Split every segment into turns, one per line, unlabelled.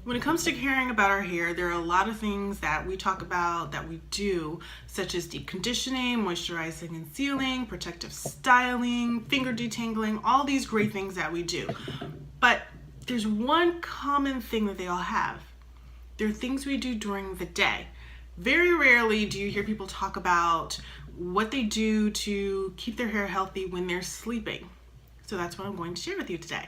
When it comes to caring about our hair, there are a lot of things that we talk about that we do, such as deep conditioning, moisturizing and sealing, protective styling, finger detangling, all these great things that we do. But there's one common thing that they all have. They're things we do during the day. Very rarely do you hear people talk about what they do to keep their hair healthy when they're sleeping. So that's what I'm going to share with you today.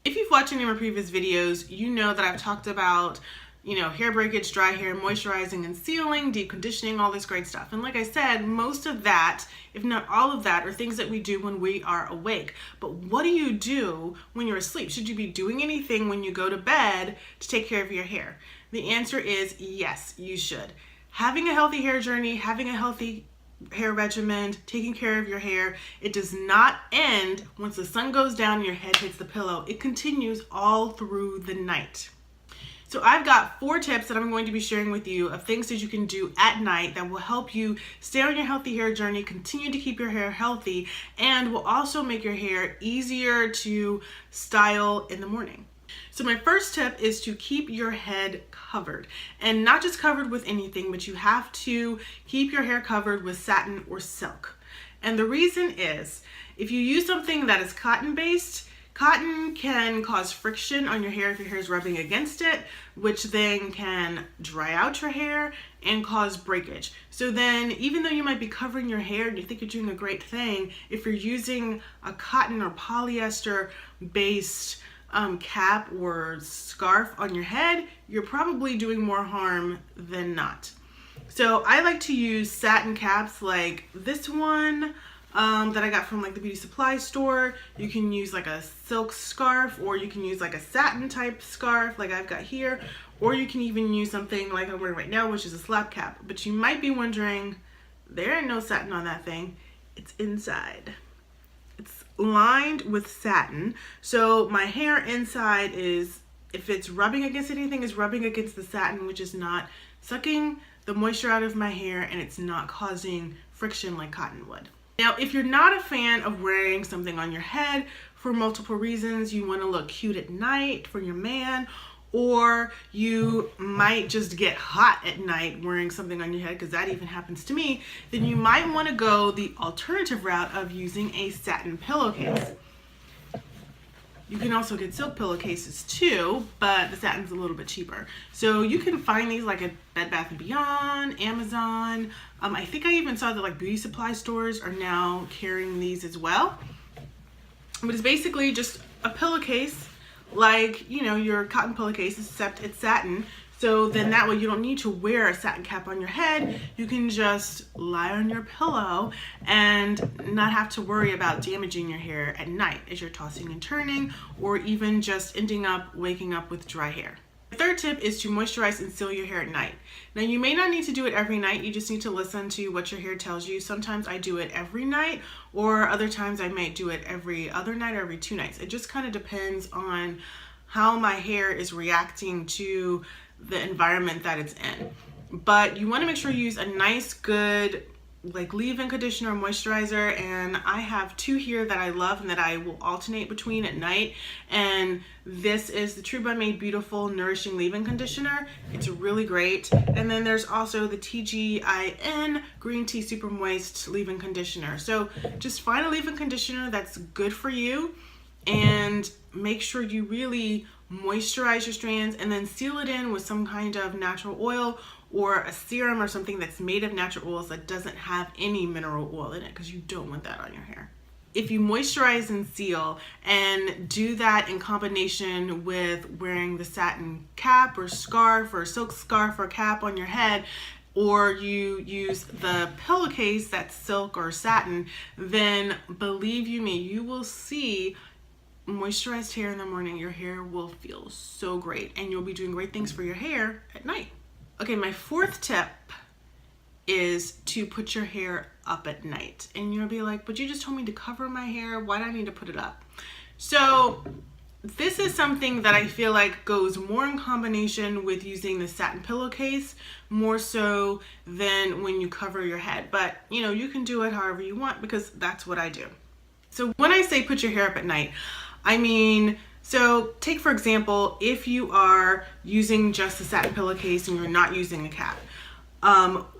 If you've watched any of my previous videos, you know that I've talked about, hair breakage, dry hair, moisturizing and sealing, deep conditioning, all this great stuff. And like I said, most of that, if not all of that, are things that we do when we are awake. But what do you do when you're asleep? Should you be doing anything when you go to bed to take care of your hair? The answer is yes, you should. Having a healthy hair journey, having a healthy hair regimen, taking care of your hair, it does not end once the sun goes down and your head hits the pillow. It continues all through the night. So I've got 4 tips that I'm going to be sharing with you of things that you can do at night that will help you stay on your healthy hair journey, continue to keep your hair healthy, and will also make your hair easier to style in the morning. So my first tip is to keep your head covered, and not just covered with anything, but you have to keep your hair covered with satin or silk. And the reason is, if you use something that is cotton based, cotton can cause friction on your hair if your hair is rubbing against it, which then can dry out your hair and cause breakage. So then, even though you might be covering your hair and you think you're doing a great thing, if you're using a cotton or polyester based cap or scarf on your head, you're probably doing more harm than not. So I like to use satin caps like this one that I got from like the beauty supply store. You can use like a silk scarf, or you can use like a satin type scarf like I've got here, or you can even use something like I'm wearing right now, which is a slap cap. But you might be wondering, there ain't no satin on that thing. It's inside. It's lined with satin, so my hair inside is, if it's rubbing against anything, is rubbing against the satin, which is not sucking the moisture out of my hair, and it's not causing friction like cotton would. Now, if you're not a fan of wearing something on your head for multiple reasons, you want to look cute at night for your man, or you might just get hot at night wearing something on your head, because that even happens to me, then you might want to go the alternative route of using a satin pillowcase. You can also get silk pillowcases too, but the satin's a little bit cheaper. So you can find these like at Bed Bath & Beyond, Amazon. I think I even saw that like beauty supply stores are now carrying these as well. But it's basically just a pillowcase, like, your cotton pillowcase, except it's satin. So then that way you don't need to wear a satin cap on your head. You can just lie on your pillow and not have to worry about damaging your hair at night as you're tossing and turning, or even just ending up waking up with dry hair. The third tip is to moisturize and seal your hair at night. Now, you may not need to do it every night. You just need to listen to what your hair tells you. Sometimes I do it every night, or other times I might do it every other night or every 2 nights. It just kind of depends on how my hair is reacting to the environment that it's in. But you want to make sure you use a nice, good, like leave-in conditioner or moisturizer, and I have 2 here that I love and that I will alternate between at night. And this is the True by Made Beautiful Nourishing Leave-In Conditioner. It's really great. And then there's also the TGIN Green Tea Super Moist Leave-In Conditioner. So just find a leave-in conditioner that's good for you, and make sure you really moisturize your strands, and then seal it in with some kind of natural oil or a serum or something that's made of natural oils that doesn't have any mineral oil in it, because you don't want that on your hair. If you moisturize and seal and do that in combination with wearing the satin cap or scarf or silk scarf or cap on your head, or you use the pillowcase that's silk or satin, then believe you me, you will see moisturized hair in the morning. Your hair will feel so great, and you'll be doing great things for your hair at night. Okay, my 4th tip is to put your hair up at night. And you'll be like, but you just told me to cover my hair. Why do I need to put it up? So this is something that I feel like goes more in combination with using the satin pillowcase, more so than when you cover your head. But you can do it however you want, because that's what I do. So when I say put your hair up at night, I mean So take for example, if you are using just a satin pillowcase and you're not using a cap,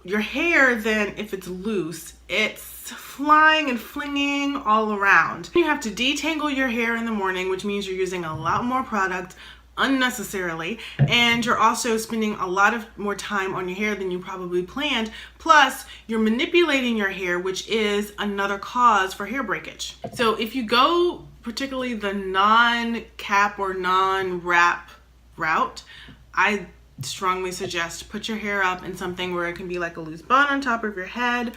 your hair then, if it's loose, it's flying and flinging all around. You have to detangle your hair in the morning, which means you're using a lot more product unnecessarily, and you're also spending a lot of more time on your hair than you probably planned. Plus, you're manipulating your hair, which is another cause for hair breakage. So if you go particularly the non-cap or non-wrap route, I strongly suggest put your hair up in something where it can be like a loose bun on top of your head.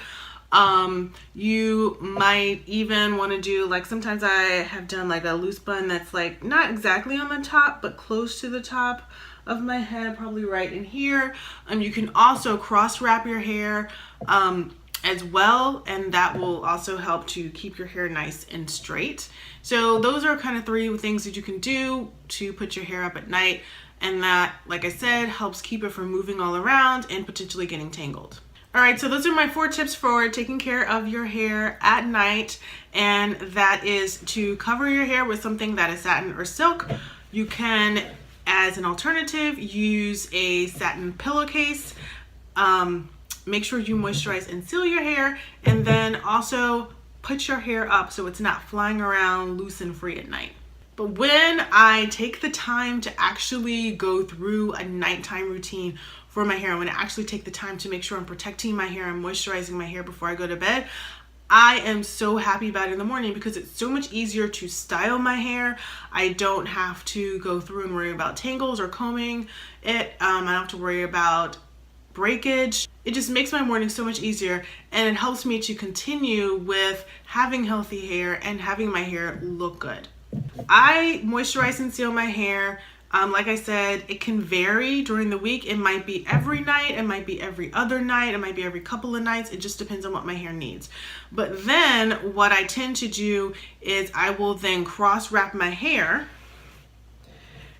You might even want to do, like, sometimes I have done like a loose bun that's like not exactly on the top but close to the top of my head, probably right in here. You can also cross wrap your hair as well, and that will also help to keep your hair nice and straight. So those are kind of 3 things that you can do to put your hair up at night, and that, like I said, helps keep it from moving all around and potentially getting tangled. All right, so those are my 4 tips for taking care of your hair at night, and that is to cover your hair with something that is satin or silk. You can, as an alternative, use a satin pillowcase. Make sure you moisturize and seal your hair, and then also put your hair up so it's not flying around loose and free at night. But when I take the time to actually go through a nighttime routine for my hair, when I actually take the time to make sure I'm protecting my hair and moisturizing my hair before I go to bed, I am so happy about it in the morning because it's so much easier to style my hair. I don't have to go through and worry about tangles or combing it. I don't have to worry about breakage. It just makes my morning so much easier, and it helps me to continue with having healthy hair and having my hair look good. I moisturize and seal my hair. Like I said, it can vary during the week. It might be every night, it might be every other night, it might be every couple of nights. It just depends on what my hair needs. But then what I tend to do is I will then cross wrap my hair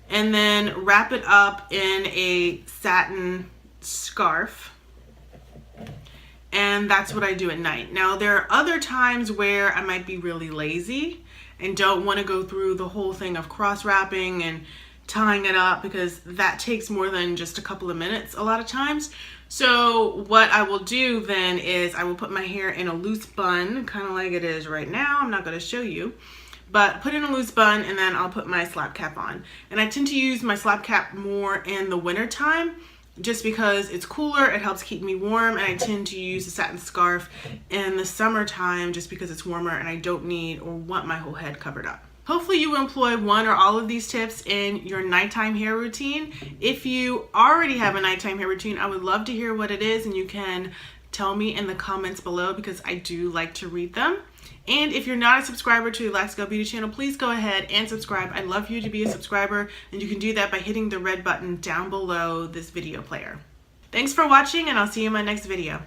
and then wrap it up in a satin scarf. And that's what I do at night. Now, there are other times where I might be really lazy and don't want to go through the whole thing of cross wrapping and tying it up, because that takes more than just a couple of minutes a lot of times. So what I will do then is I will put my hair in a loose bun, kind of like it is right now. I'm not going to show you, but put in a loose bun, and then I'll put my slap cap on. And I tend to use my slap cap more in the winter time just because it's cooler, it helps keep me warm, and I tend to use a satin scarf in the summertime just because it's warmer and I don't need or want my whole head covered up. Hopefully you employ one or all of these tips in your nighttime hair routine. If you already have a nighttime hair routine, I would love to hear what it is, and you can tell me in the comments below because I do like to read them. And if you're not a subscriber to the Relax Girl Beauty channel, please go ahead and subscribe. I'd love for you to be a subscriber, and you can do that by hitting the red button down below this video player. Thanks for watching, and I'll see you in my next video.